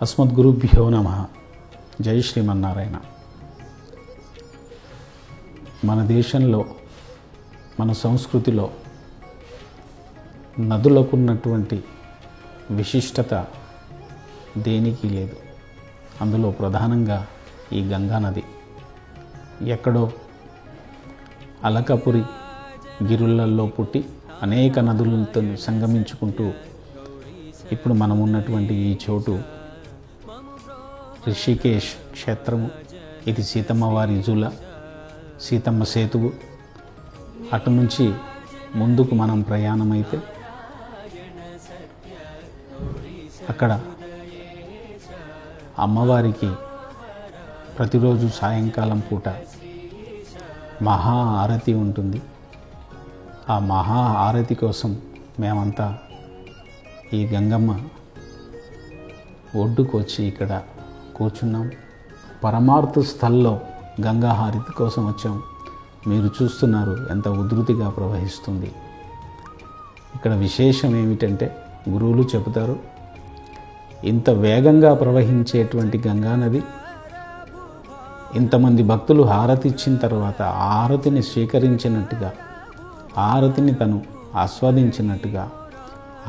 అస్మద్గురుభ్యో నమః. జై శ్రీమన్నారాయణ. మన దేశంలో, మన సంస్కృతిలో నదులకున్నటువంటి విశిష్టత దేనికి లేదు. అందులో ప్రధానంగా ఈ గంగా నది. ఎక్కడో అలకపురి గిరులలో పుట్టి అనేక నదులతో సంగమించుకుంటూ ఇప్పుడు మనం ఉన్నటువంటి ఈ చోటు రిషికేశ్ క్షేత్రము. ఇది సీతమ్మ వారి జూల, సీతమ్మ సేతువు. అటు నుంచి ముందుకు మనం ప్రయాణమైతే అక్కడ అమ్మవారికి ప్రతిరోజు సాయంకాలం పూట మహా ఆరతి ఉంటుంది. ఆ మహా ఆరతి కోసం మేమంతా ఈ గంగమ్మ ఒడ్డుకు వచ్చి ఇక్కడ కూర్చున్నాం. పరమార్థ స్థల్లో గంగా హారతి కోసం వచ్చాం. మీరు చూస్తున్నారు ఎంత ఉధృతిగా ప్రవహిస్తుంది. ఇక్కడ విశేషం ఏమిటంటే, గురువులు చెబుతారు, ఇంత వేగంగా ప్రవహించేటువంటి గంగా నది ఇంతమంది భక్తులు హారతి ఇచ్చిన తర్వాత ఆరతిని స్వీకరించినట్టుగా, ఆరతిని తను ఆస్వాదించినట్టుగా,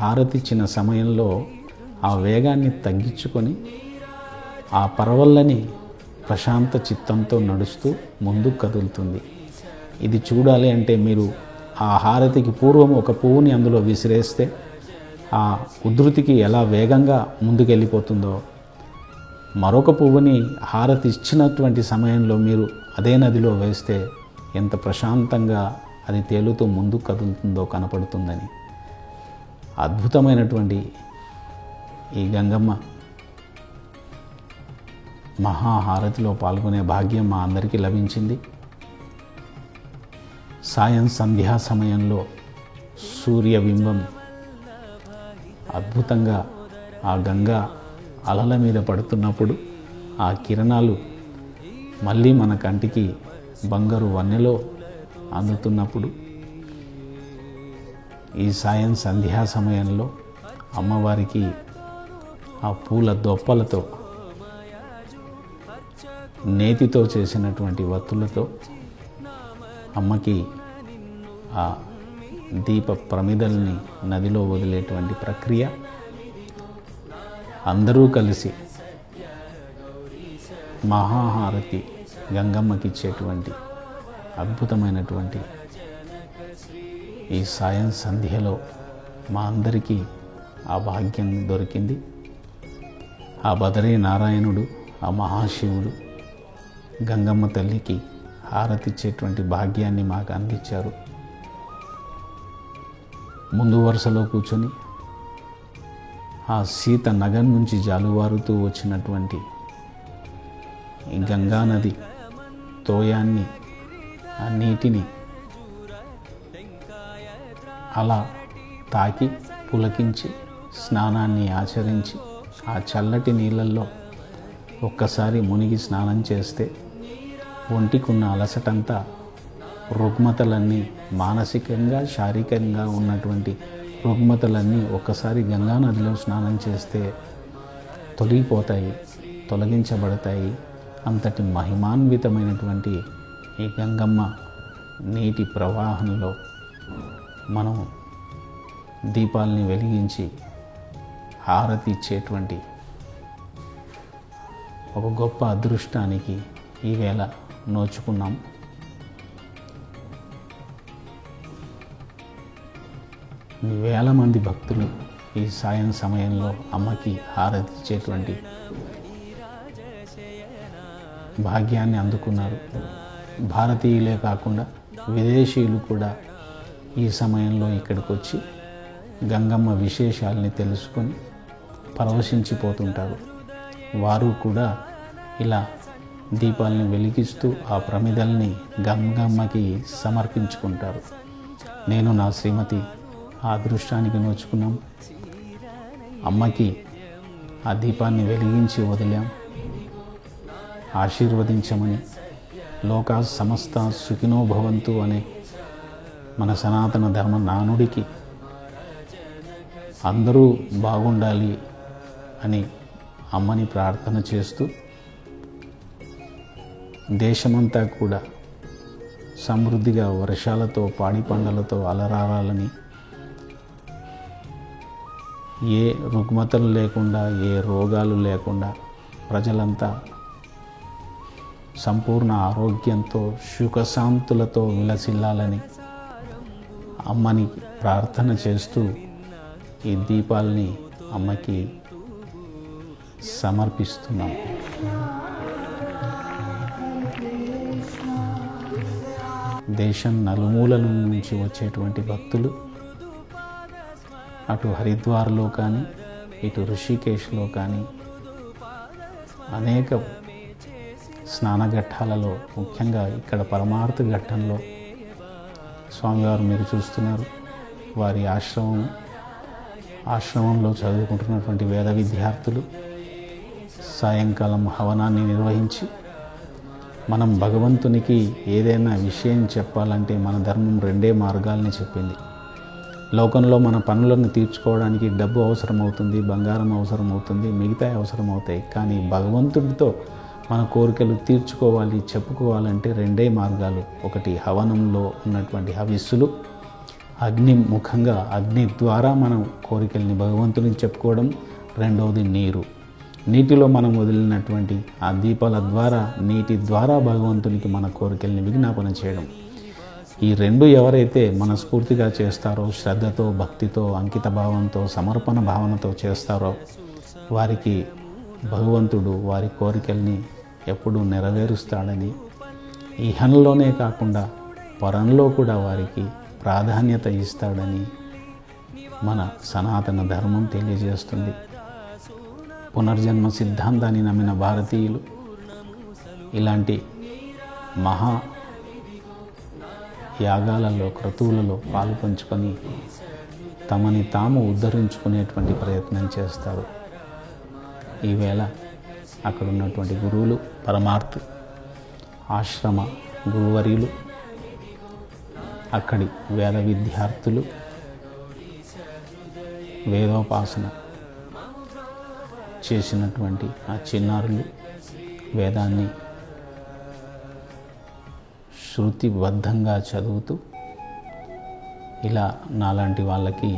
హారతి ఇచ్చిన సమయంలో ఆ వేగాన్ని తగ్గించుకొని ఆ పరవళ్ళని ప్రశాంత చిత్తంతో నడుస్తూ ముందుకు కదులుతుంది. ఇది చూడాలి అంటే మీరు ఆ హారతికి పూర్వం ఒక పువ్వుని అందులో విసిరేస్తే ఆ ఉధృతికి ఎలా వేగంగా ముందుకెళ్ళిపోతుందో, మరొక పువ్వుని హారతి ఇచ్చినటువంటి సమయంలో మీరు అదే నదిలో వేస్తే ఎంత ప్రశాంతంగా అది తేలుతూ ముందుకు కదులుతుందో కనపడుతుందని. అద్భుతమైనటువంటి ఈ గంగమ్మ మహాహారతిలో పాల్గొనే భాగ్యం మా అందరికీ లభించింది. సాయం సంధ్యా సమయంలో సూర్యబింబం అద్భుతంగా ఆ గంగా అలల మీద పడుతున్నప్పుడు ఆ కిరణాలు మళ్ళీ మన కంటికి బంగారు వన్నెలో అందుతున్నప్పుడు, ఈ సాయం సంధ్యా సమయంలో అమ్మవారికి ఆ పూల దొప్పలతో, నేతితో చేసినటువంటి వత్తులతో అమ్మకి ఆ దీప ప్రమిదల్ని నదిలో వదిలేటువంటి ప్రక్రియ, అందరూ కలిసి మహాహారతి గంగమ్మకి ఇచ్చేటువంటి అద్భుతమైనటువంటి ఈ సాయం సంధ్యలో మా అందరికీ ఆ భాగ్యం దొరికింది. ఆ బదరీ నారాయణుడు, ఆ మహాశివుడు గంగమ్మ తల్లికి హారతి ఇచ్చేటువంటి భాగ్యాన్ని మాకు అందించారు. ముందు వరుసలో కూర్చొని ఆ సీత నగర్ నుంచి జాలువారుతూ వచ్చినటువంటి ఈ గంగానది తోయాన్ని, ఆ నీటిని అలా తాకి పులకించి స్నానాన్ని ఆచరించి ఆ చల్లటి నీళ్ళల్లో ఒక్కసారి మునిగి స్నానం చేస్తే ఒంటికున్న అలసటంతా, రుగ్మతలన్నీ, మానసికంగా శారీరకంగా ఉన్నటువంటి రుగ్మతలన్నీ ఒక్కసారి గంగా నదిలో స్నానం చేస్తే తొలగిపోతాయి, తొలగించబడతాయి. అంతటి మహిమాన్వితమైనటువంటి ఈ గంగమ్మ నీటి ప్రవాహంలో మనం దీపాలని వెలిగించి హారతి ఇచ్చేటువంటి ఒక గొప్ప అదృష్టానికి ఈవేళ నోచుకున్నాం. వేల మంది భక్తులు ఈ సాయం సమయంలో అమ్మకి హారతి ఇచ్చేటువంటి భాగ్యాన్ని అందుకున్నారు. భారతీయులే కాకుండా విదేశీయులు కూడా ఈ సమయంలో ఇక్కడికి వచ్చి గంగమ్మ విశేషాలని తెలుసుకొని పరవశించిపోతుంటారు. వారు కూడా ఇలా దీపాలని వెలిగిస్తూ ఆ ప్రమిదల్ని గంగమ్మకి సమర్పించుకుంటారు. నేను, నా శ్రీమతి ఆ అదృష్టానికి నోచుకున్నాం. అమ్మకి ఆ దీపాన్ని వెలిగించి వదిలాం. ఆశీర్వదించమని, లోకా సమస్త సుఖినో భవంతు అనే మన సనాతన ధర్మ నానుడికి అందరూ బాగుండాలి అని అమ్మని ప్రార్థన చేస్తూ దేశమంతా కూడా సమృద్ధిగా వర్షాలతో పాడి పంటలతో అలరారాలని, ఏ రుగ్మతలు లేకుండా, ఏ రోగాలు లేకుండా ప్రజలంతా సంపూర్ణ ఆరోగ్యంతో సుఖశాంతులతో విలసిల్లాలని అమ్మని ప్రార్థన చేస్తూ ఈ దీపాలని అమ్మకి సమర్పిస్తున్నాం. దేశం నలుమూలల నుంచి వచ్చేటువంటి భక్తులు అటు హరిద్వార్లో కానీ, ఇటు ఋషికేశ్లో కానీ అనేక స్నానఘట్టాలలో, ముఖ్యంగా ఇక్కడ పరమార్థ ఘట్టంలో స్వామివారు మీరు చూస్తున్నారు. వారి ఆశ్రమంలో చదువుకుంటున్నటువంటి వేద విద్యార్థులు సాయంకాలం హవనాన్ని నిర్వహించి, మనం భగవంతునికి ఏదైనా విషయం చెప్పాలంటే మన ధర్మం 2 మార్గాల్ని చెప్పింది. లోకంలో మన పనులను తీర్చుకోవడానికి డబ్బు అవసరమవుతుంది, బంగారం అవసరమవుతుంది, మిగతా అవసరం అవుతాయి. కానీ భగవంతుడితో మన కోరికలు తీర్చుకోవాలి, చెప్పుకోవాలంటే 2 మార్గాలు. ఒకటి హవనంలో ఉన్నటువంటి హవిస్సులు, ముఖంగా అగ్ని ద్వారా మనం కోరికల్ని భగవంతునికి చెప్పుకోవడం. రెండవది నీటిలో మనం వదిలినటువంటి ఆ దీపాల ద్వారా, నీటి ద్వారా భగవంతునికి మన కోరికల్ని విజ్ఞాపన చేయడం. ఈ 2 ఎవరైతే మనస్ఫూర్తిగా చేస్తారో, శ్రద్ధతో, భక్తితో, అంకిత భావంతో, సమర్పణ భావనతో చేస్తారో వారికి భగవంతుడు వారి కోరికల్ని ఎప్పుడూ నెరవేరుస్తాడని, ఇహంలోనే కాకుండా పరంలో కూడా వారికి ప్రాధాన్యత ఇస్తాడని మన సనాతన ధర్మం తెలియజేస్తుంది. పునర్జన్మ సిద్ధాంతాన్ని నమ్మిన భారతీయులు ఇలాంటి మహా యాగాలలో, క్రతువులలో పాలు పంచుకొని తమని తాము ఉద్ధరించుకునేటువంటి ప్రయత్నం చేస్తారు. ఈవేళ అక్కడ ఉన్నటువంటి గురువులు, పరమార్థ ఆశ్రమ గురువర్యులు, అక్కడి వేద విద్యార్థులు, వేదోపాసన చేసినటువంటి ఆ చిన్నారులు వేదాన్ని శృతిబద్ధంగా చదువుతూ ఇలా నాలాంటి వాళ్ళకి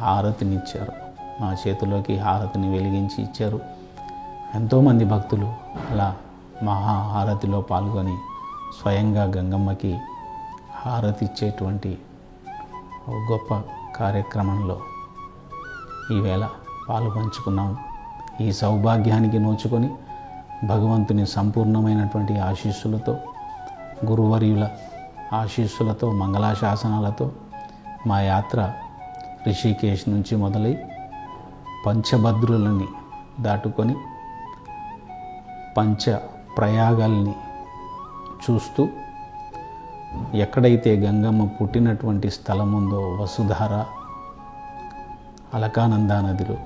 హారతినిచ్చారు. మా చేతిలోకి హారతిని వెలిగించి ఇచ్చారు. ఎంతోమంది భక్తులు అలా మహాహారతిలో పాల్గొని స్వయంగా గంగమ్మకి హారతి ఇచ్చేటువంటి గొప్ప కార్యక్రమంలో ఈవేళ పాలు పంచుకున్నాం. ఈ సౌభాగ్యానికి నోచుకొని భగవంతుని సంపూర్ణమైనటువంటి ఆశీస్సులతో, గురువర్యుల ఆశీస్సులతో, మంగళాశాసనాలతో మా యాత్ర ఋషికేశ్ నుంచి మొదలై పంచభద్రులని దాటుకొని పంచ ప్రయాగాల్ని చూస్తూ ఎక్కడైతే గంగమ్మ పుట్టినటువంటి స్థలం ఉందో వసుధార, అలకానందా నదిలో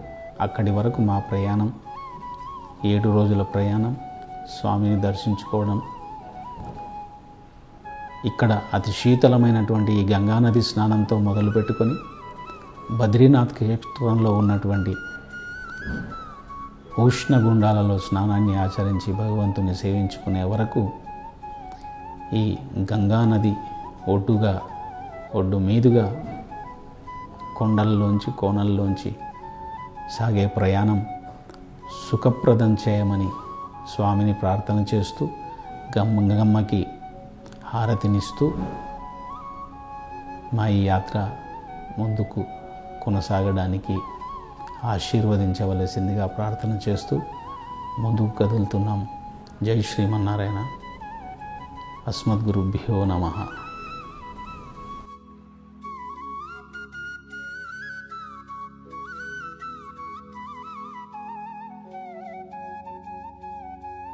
అక్కడి వరకు మా ప్రయాణం 7 రోజుల ప్రయాణం. స్వామిని దర్శించుకోవడం, ఇక్కడ అతి శీతలమైనటువంటి ఈ గంగానది స్నానంతో మొదలుపెట్టుకొని బద్రీనాథ్ క్షేత్రంలో ఉన్నటువంటి ఉష్ణగుండాలలో స్నానాన్ని ఆచరించి భగవంతుని సేవించుకునే వరకు ఈ గంగానది ఒడ్డు మీదుగా కొండల్లోంచి, కోనల్లోంచి సాగే ప్రయాణం సుఖప్రదం చేయమని స్వామిని ప్రార్థన చేస్తూ గంగమ్మకి హారతినిస్తూ మా ఈ యాత్ర ముందుకు కొనసాగడానికి ఆశీర్వదించవలసిందిగా ప్రార్థన చేస్తూ ముందుకు కదులుతున్నాం. జై శ్రీమన్నారాయణ. అస్మద్గురుభ్యో నమః.